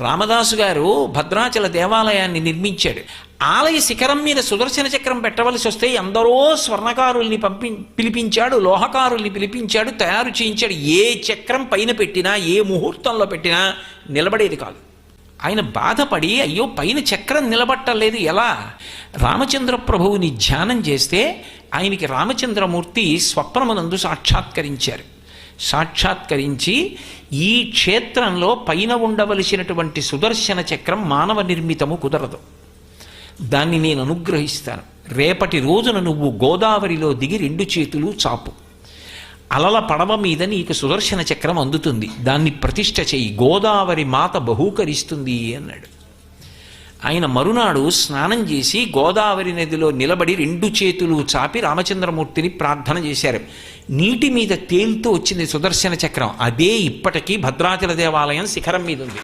రామదాసు గారు భద్రాచల దేవాలయాన్ని నిర్మించాడు. ఆలయ శిఖరం మీద సుదర్శన చక్రం పెట్టవలసి వస్తే ఎందరో స్వర్ణకారుల్ని పిలిపించాడు, లోహకారుల్ని పిలిపించాడు, తయారు చేయించాడు. ఏ చక్రం పైన పెట్టినా, ఏ ముహూర్తంలో పెట్టినా నిలబడేది కాదు. ఆయన బాధపడి, అయ్యో పైన చక్రం నిలబట్టలేదు ఎలా? రామచంద్ర ప్రభువుని ధ్యానం చేస్తే ఆయనకి రామచంద్రమూర్తి స్వప్నమునందు సాక్షాత్కరించారు. సాక్షాత్కరించి, ఈ క్షేత్రంలో పైన ఉండవలసినటువంటి సుదర్శన చక్రం మానవ నిర్మితము కుదరదు, దాన్ని నేను అనుగ్రహిస్తాను. రేపటి రోజున నువ్వు గోదావరిలో దిగి 2 చేతులు చాపు, అలల పడవ మీద నీకు సుదర్శన చక్రం అందుతుంది, దాన్ని ప్రతిష్ఠ చేయి, గోదావరి మాత బహూకరిస్తుంది అన్నాడు. ఆయన మరునాడు స్నానం చేసి గోదావరి నదిలో నిలబడి 2 చేతులు చాపి రామచంద్రమూర్తిని ప్రార్థన చేశారు. నీటి మీద తేలుతూ వచ్చింది సుదర్శన చక్రం. అదే ఇప్పటికీ భద్రాచల దేవాలయం శిఖరం మీద ఉంది.